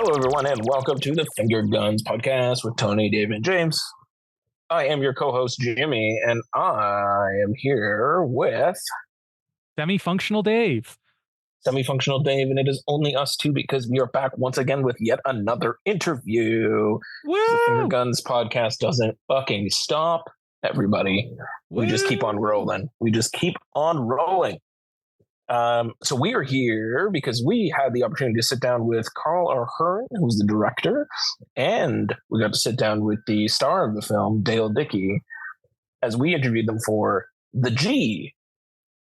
Hello, everyone, and welcome to the Finger Guns podcast with Tony, Dave, and James. I am your co-host, Jimmy, and I am here with Semi-functional Dave. Semi-functional Dave, and it is only us two because we are back once again with yet another interview. The Finger Guns podcast doesn't fucking stop, everybody. We just keep on rolling. So we are here because we had the opportunity to sit down with Karl R. Hearne, who's the director, and we got to sit down with the star of the film, Dale Dickey, as we interviewed them for The G.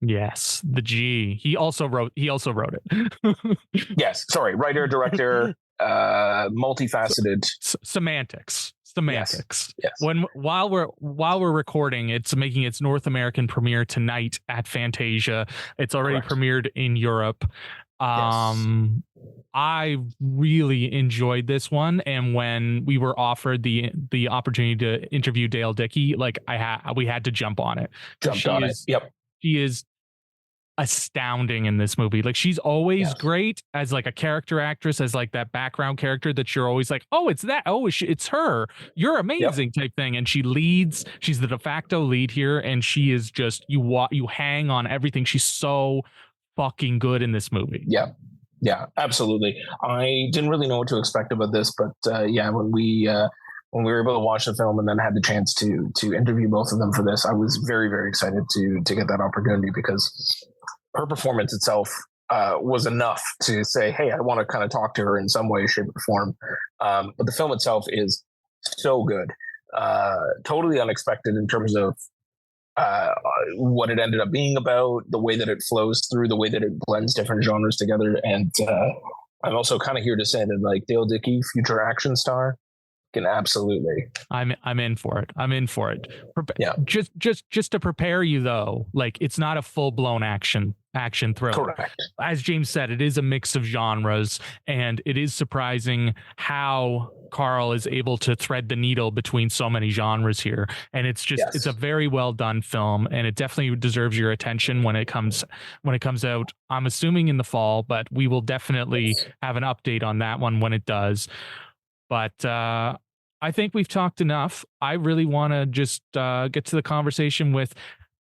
Yes, The G. He also wrote it. Yes, sorry, writer, director, multifaceted. Semantics. Yes. While we're recording, it's making its North American premiere tonight at Fantasia. It's already premiered in Europe. I really enjoyed this one, and when we were offered the opportunity to interview Dale Dickey, we had to jump on it. Yep. She is astounding in this movie. Like, she's always great as like a character actress, as like that background character that you're always like, oh, it's that, oh, it's her, you're amazing type thing. And she leads, she's the de facto lead here, and she is just, you hang on everything. She's so fucking good in this movie. Yeah, absolutely. I didn't really know what to expect about this, but when we were able to watch the film and then had the chance to interview both of them for this, I was very, very excited to get that opportunity, because her performance itself was enough to say, hey, I want to kind of talk to her in some way, shape, or form. But the film itself is so good, totally unexpected in terms of what it ended up being about, the way that it flows through, the way that it blends different genres together. And I'm also kind of here to say that, like, Dale Dickey, future action star, can absolutely. I'm in for it. Just to prepare you though, like, it's not a full blown action thriller. Correct. As James said, it is a mix of genres, and it is surprising how Karl is able to thread the needle between so many genres here. And it's just, it's a very well done film, and it definitely deserves your attention when it comes out. I'm assuming in the fall, but we will definitely have an update on that one when it does. But I think we've talked enough. I really want to just get to the conversation with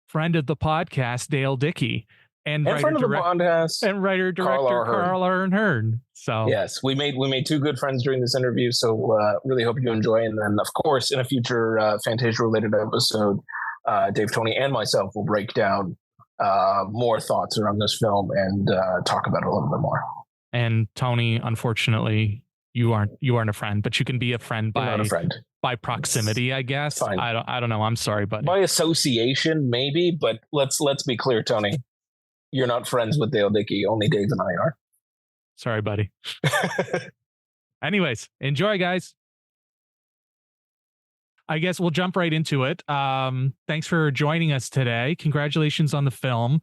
friend of the podcast, Dale Dickey, and writer director Karl R. Hearne. So yes, we made two good friends during this interview. So really hope you enjoy. And then, of course, in a future Fantasia related episode, Dave, Tony, and myself will break down more thoughts around this film and talk about it a little bit more. And Tony, unfortunately, you aren't a friend, but you can be a friend by proximity, I guess. Fine. I don't know. I'm sorry, but by association, maybe. But let's be clear, Tony. You're not friends with Dale Dickey. Only Dave and I are. Sorry, buddy. Anyways, enjoy, guys. I guess we'll jump right into it. Thanks for joining us today. Congratulations on the film.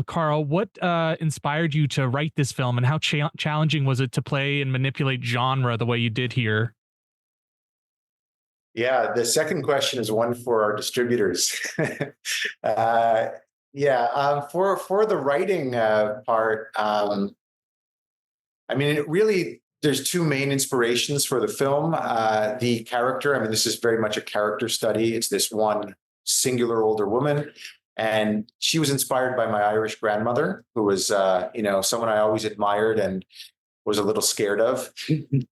Karl, what inspired you to write this film, and how challenging was it to play and manipulate genre the way you did here? Yeah, the second question is one for our distributors. For the writing part, I mean, it really, there's two main inspirations for the film. The character, I mean, this is very much a character study. It's this one singular older woman. And she was inspired by my Irish grandmother, who was, someone I always admired and was a little scared of.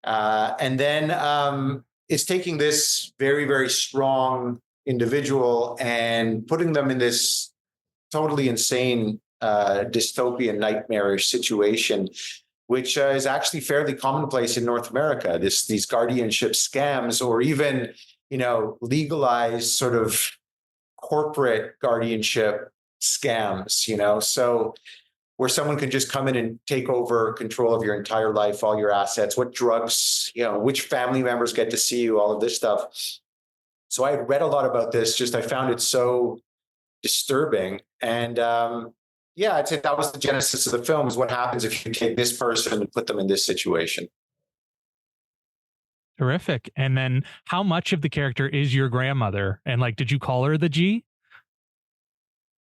And then it's taking this very, very strong individual and putting them in this totally insane dystopian, nightmarish situation, which is actually fairly commonplace in North America. These guardianship scams, or even, legalized sort of corporate guardianship scams, so where someone can just come in and take over control of your entire life, all your assets, what drugs, which family members get to see you, all of this stuff. So I had read a lot about this, I found it so disturbing. And I'd say that was the genesis of the film, is what happens if you take this person and put them in this situation. Terrific. And then how much of the character is your grandmother? And did you call her the G?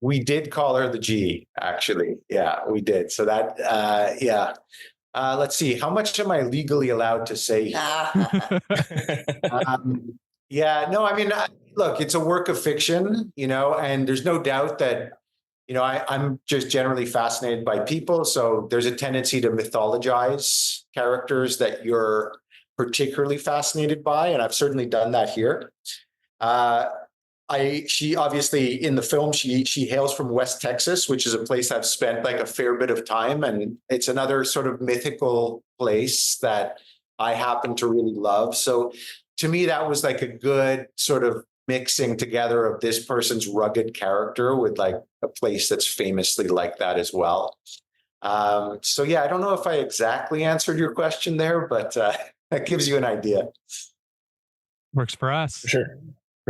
We did call her the G, actually. Yeah, we did. So that, Let's see. How much am I legally allowed to say? Yeah, no, I mean, look, it's a work of fiction, and there's no doubt that, I'm just generally fascinated by people. So there's a tendency to mythologize characters that you're particularly fascinated by. And I've certainly done that here. She obviously in the film, she hails from West Texas, which is a place I've spent like a fair bit of time. And it's another sort of mythical place that I happen to really love. So to me, that was like a good sort of mixing together of this person's rugged character with like a place that's famously like that as well. So yeah, I don't know if I exactly answered your question there, but that gives you an idea. Works for us. For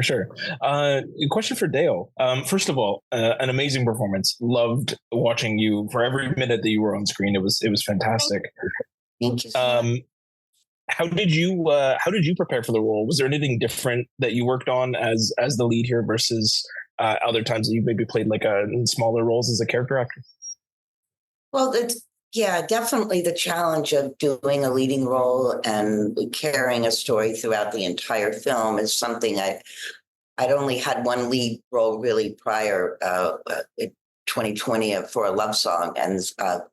sure. A question for Dale. First of all, an amazing performance. Loved watching you for every minute that you were on screen. It was fantastic. Thank you. How did you prepare for the role? Was there anything different that you worked on as the lead here versus other times that you maybe played like in smaller roles as a character actor? Well, definitely the challenge of doing a leading role and carrying a story throughout the entire film is something I'd only had one lead role really prior, in 2020 for a love song, and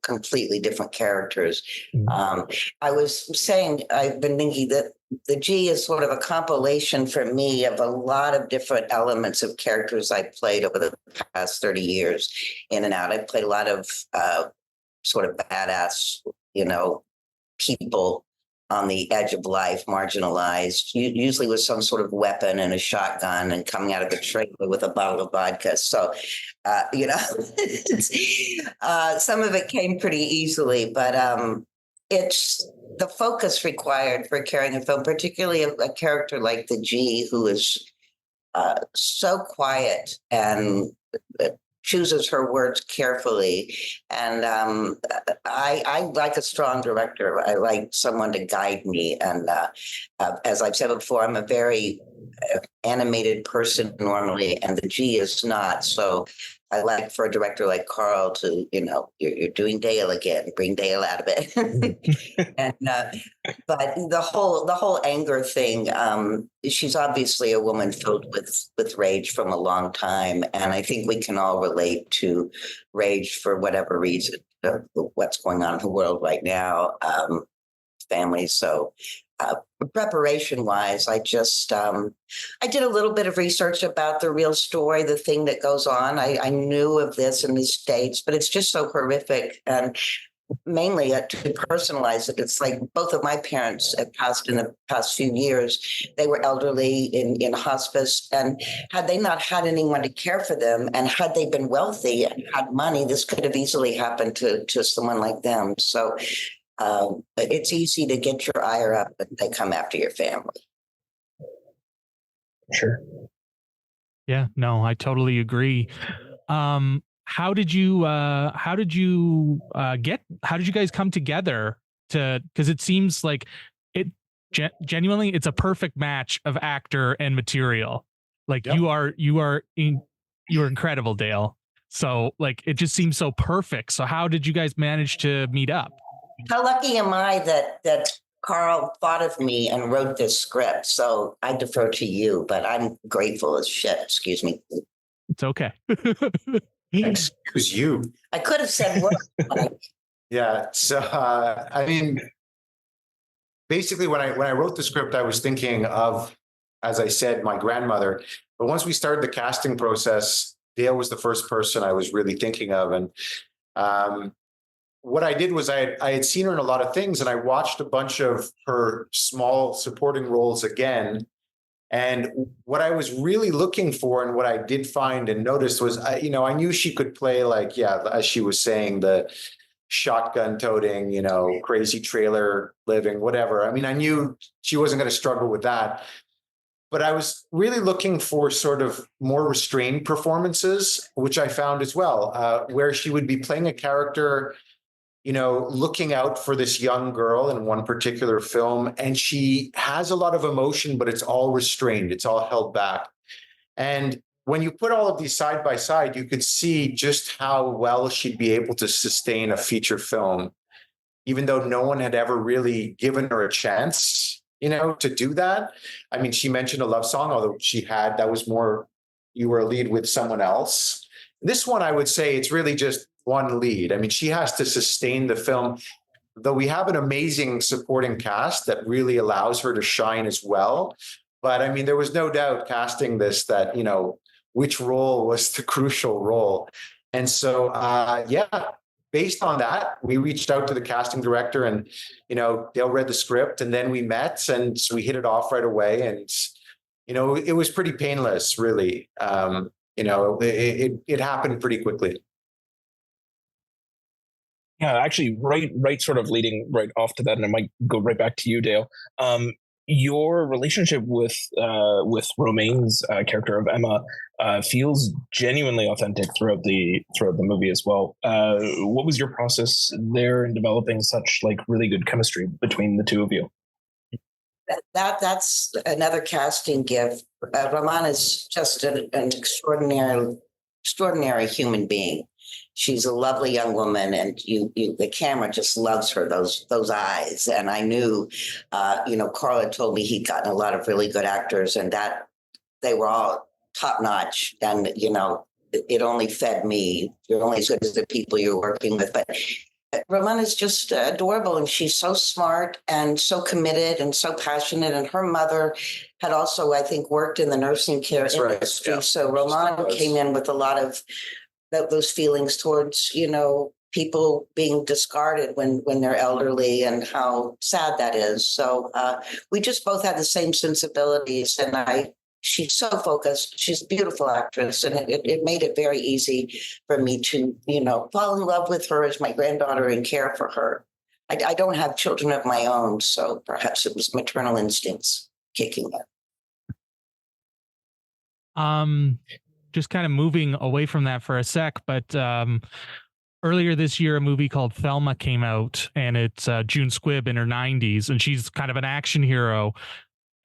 completely different characters. I was saying, I've been thinking that the G is sort of a compilation for me of a lot of different elements of characters I played over the past 30 years in and out. I played a lot of sort of badass, people on the edge of life, marginalized, usually with some sort of weapon and a shotgun and coming out of the trailer with a bottle of vodka. So, some of it came pretty easily, but it's the focus required for carrying a film, particularly a character like the G, who is so quiet and chooses her words carefully. And I like a strong director. I like someone to guide me. And as I've said before, I'm a very animated person normally, and the G is not. So I like for a director like Karl to, you're doing Dale again, bring Dale out of it. And but the whole anger thing, she's obviously a woman filled with rage from a long time, and I think we can all relate to rage for whatever reason, what's going on in the world right now, families. So preparation wise, I just I did a little bit of research about the real story, the thing that goes on. I knew of this in the States, but it's just so horrific. And mainly to personalize it, it's like both of my parents have passed in the past few years. They were elderly in hospice, and had they not had anyone to care for them, and had they been wealthy and had money, this could have easily happened to someone like them. So it's easy to get your ire up, but they come after your family. Sure. Yeah, no, I totally agree. How did you guys come together because it seems like it genuinely, it's a perfect match of actor and material. Like, yep. you are incredible, Dale. So like, it just seems so perfect. So how did you guys manage to meet up? How lucky am I that Karl thought of me and wrote this script? So I defer to you, but I'm grateful as shit. Excuse me. It's okay. Excuse you. I could have said what. Yeah. So I mean, basically, when I wrote the script, I was thinking of, as I said, my grandmother. But once we started the casting process, Dale was the first person I was really thinking of, and what I did was I had seen her in a lot of things, and I watched a bunch of her small supporting roles again. And what I was really looking for, and what I did find and noticed was, I knew she could play, like, yeah, as she was saying, the shotgun toting, crazy trailer living, whatever. I mean, I knew she wasn't going to struggle with that. But I was really looking for sort of more restrained performances, which I found as well, where she would be playing a character, looking out for this young girl in one particular film. And she has a lot of emotion, but it's all restrained. It's all held back. And when you put all of these side by side, you could see just how well she'd be able to sustain a feature film. even though no one had ever really given her a chance, to do that. I mean, she mentioned a love song, although that was more, you were a lead with someone else. This one, I would say it's really just one lead. I mean, she has to sustain the film, though we have an amazing supporting cast that really allows her to shine as well. But I mean, there was no doubt casting this that, which role was the crucial role. And so, based on that, we reached out to the casting director and, Dale read the script and then we met and we hit it off right away. And, it was pretty painless, really. It happened pretty quickly. Yeah, actually, right, sort of leading right off to that, and I might go right back to you, Dale. Your relationship with Romaine's character of Emma feels genuinely authentic throughout the movie as well. What was your process there in developing such like really good chemistry between the two of you? That's another casting gift. Romaine is just an extraordinary human being. She's a lovely young woman, and the camera just loves her, those eyes. And I knew, Karl had told me he'd gotten a lot of really good actors, and that they were all top notch. And it only fed me. You're only as good as the people you're working with. But Romaine is just adorable, and she's so smart and so committed and so passionate. And her mother had also, I think, worked in the nursing care industry. Right. Yeah. So Romaine came in with a lot of those feelings towards, people being discarded when they're elderly and how sad that is. So we just both had the same sensibilities, and she's so focused. She's a beautiful actress, and it made it very easy for me to, fall in love with her as my granddaughter and care for her. I don't have children of my own, so perhaps it was maternal instincts kicking in. Just kind of moving away from that for a sec, but earlier this year, a movie called Thelma came out, and it's June Squibb in her 90s, and she's kind of an action hero.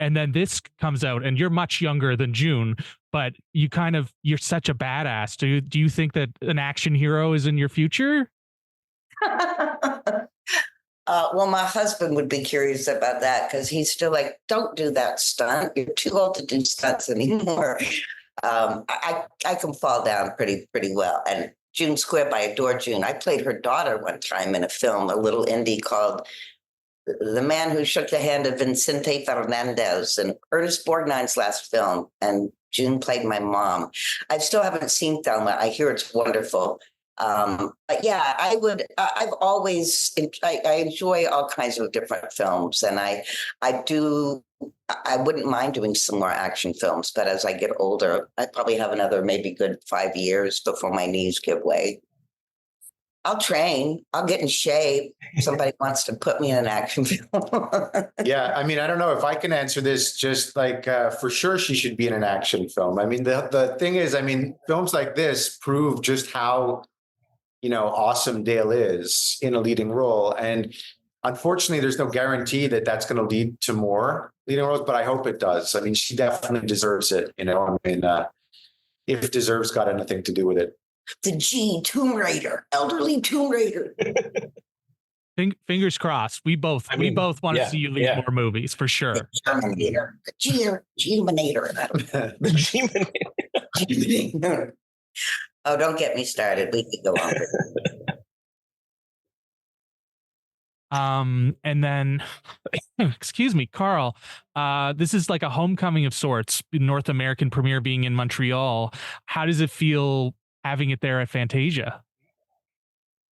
And then this comes out, and you're much younger than June, but you're such a badass. Do you think that an action hero is in your future? Well, my husband would be curious about that, because he's still like, don't do that stunt. You're too old to do stunts anymore. I can fall down pretty well. And June Squibb, I adore June. I played her daughter one time in a film, a little indie called The Man Who Shook the Hand of Vicente Fernandez, and Ernest Borgnine's last film. And June played my mom. I still haven't seen Thelma. I hear it's wonderful. But yeah, I've always, I enjoy all kinds of different films, and I wouldn't mind doing some more action films, but as I get older, I probably have another maybe good 5 years before my knees give way. I'll train. I'll get in shape. Somebody wants to put me in an action film. Yeah, I mean, I don't know if I can answer this. Just like for sure, she should be in an action film. I mean, the thing is, I mean, films like this prove just how awesome Dale is in a leading role. And unfortunately, there's no guarantee that that's going to lead to more leading roles, but I hope it does. I mean, she definitely deserves it. I mean, if deserves got anything to do with it. The Tomb Raider, elderly Tomb Raider. Fingers crossed. We both want to see you lead more movies for sure. The Terminator, the G-Terminator. The G-Terminator. Oh, don't get me started. We could go on. And then, excuse me, Karl, this is like a homecoming of sorts, North American premiere being in Montreal. How does it feel having it there at Fantasia?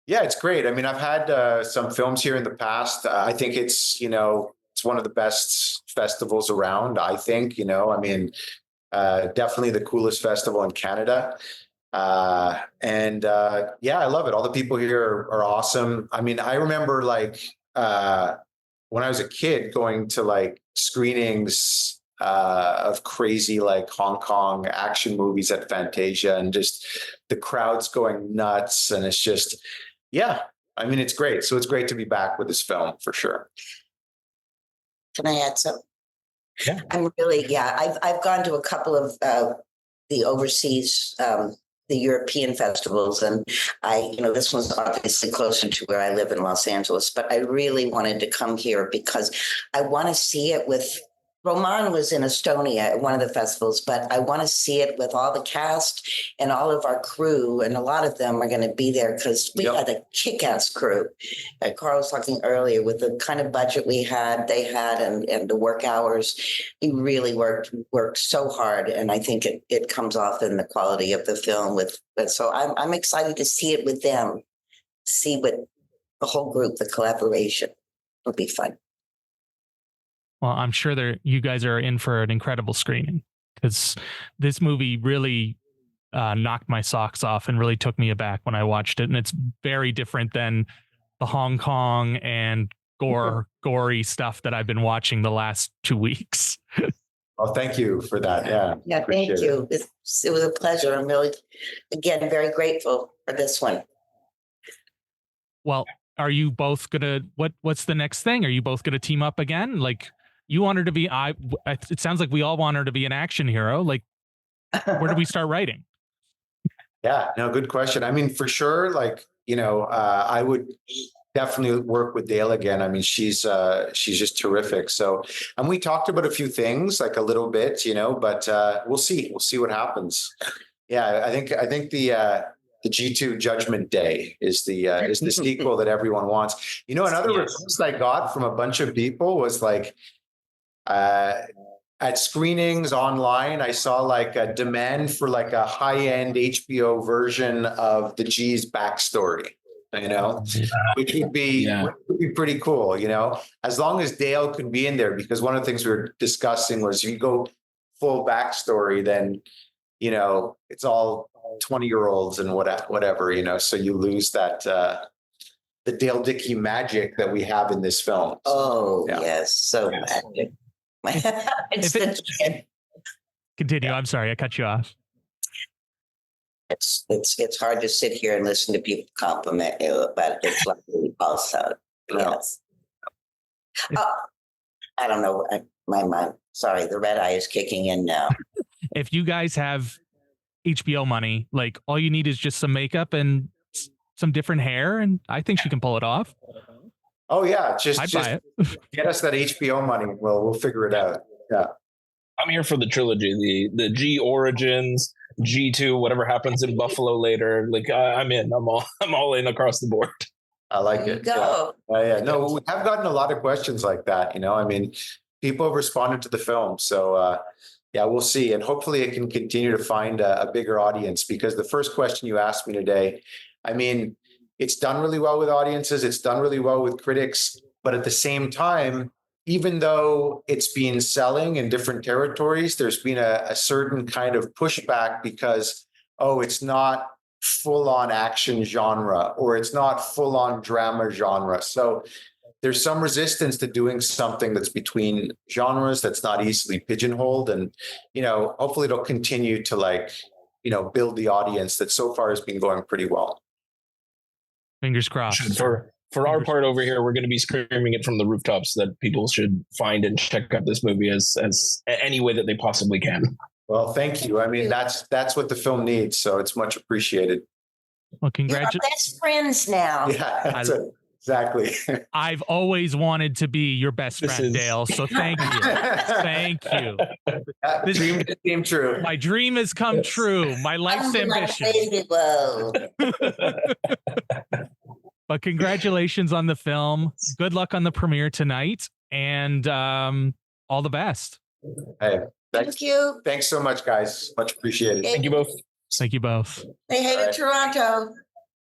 Yeah, it's great. I mean, I've had some films here in the past. I think it's one of the best festivals around, I think. I mean, definitely the coolest festival in Canada. Yeah, I love it. All the people here are awesome. I mean, I remember when I was a kid going to screenings of crazy Hong Kong action movies at Fantasia, and just the crowds going nuts. And it's just, yeah, I mean, it's great. So it's great to be back with this film for sure. Can I add something? Yeah. I've gone to a couple of the overseas the European festivals. And this one's obviously closer to where I live in Los Angeles, but I really wanted to come here because I want to see it with. Roman was in Estonia at one of the festivals, but I want to see it with all the cast and all of our crew. And a lot of them are going to be there because we had a kick-ass crew. Carl was talking earlier with the kind of budget they had, and the work hours. He really worked so hard. And I think it comes off in the quality of the film so I'm excited to see it with them, see what the whole group, the collaboration. It'll be fun. Well, I'm sure you guys are in for an incredible screening, because this movie really knocked my socks off and really took me aback when I watched it. And it's very different than the Hong Kong and gory stuff that I've been watching the last 2 weeks. Well, thank you for that. Yeah. Yeah, thank you. It was a pleasure. I'm really, again, very grateful for this one. Well, are you both gonna? What's the next thing? Are you both gonna team up again? Like, you want her to be, it sounds like we all want her to be an action hero. Like, where do we start writing? Yeah, no, good question. I mean, for sure, I would definitely work with Dale again. I mean, she's just terrific. So, and we talked about a few things, like a little bit, but we'll see what happens. Yeah, I think the G2 Judgment Day is the sequel that everyone wants. Another request I got from a bunch of people was like, at screenings online, I saw like a demand for like a high-end HBO version of the G's backstory, which would be pretty cool, as long as Dale could be in there, because one of the things we were discussing was if you go full backstory, then, it's all 20-year-olds and whatever, so you lose that, the Dale Dickey magic that we have in this film. Oh, yes. So magic. Continue. I'm sorry, I cut you off. It's hard to sit here and listen to people compliment you, but it's lovely also. Yes. I don't know. My mind. Sorry, the red eye is kicking in now. If you guys have HBO money, like, all you need is just some makeup and some different hair, and I think she can pull it off. Oh yeah, just buy it. Get us that HBO money. Well, we'll figure it out. Yeah, I'm here for the trilogy, the G Origins, G2, whatever happens in Buffalo later. Like, I'm in. I'm all in across the board. I like it. Go. Yeah. No, we have gotten a lot of questions like that. I mean, people have responded to the film, so we'll see, and hopefully it can continue to find a bigger audience. Because the first question you asked me today, I mean, it's done really well with audiences. It's done really well with critics. But at the same time, even though it's been selling in different territories, there's been a certain kind of pushback because, it's not full-on action genre, or it's not full-on drama genre. So there's some resistance to doing something that's between genres, that's not easily pigeonholed. And, hopefully it'll continue to build the audience that so far has been going pretty well. Fingers crossed. For our part over here, we're going to be screaming it from the rooftops that people should find and check out this movie as any way that they possibly can. Well, thank you. I mean, that's what the film needs, so it's much appreciated. Well, congratulations. We're best friends now. Yeah, exactly. I've always wanted to be your best friend, Dale. So thank you. Thank you. This dream came true. My dream has come true. My life's ambition. But congratulations on the film. Good luck on the premiere tonight, and all the best. Hey, thank you. Thanks so much, guys. Much appreciated. Thank you both. Thank you both. Say hey to Toronto.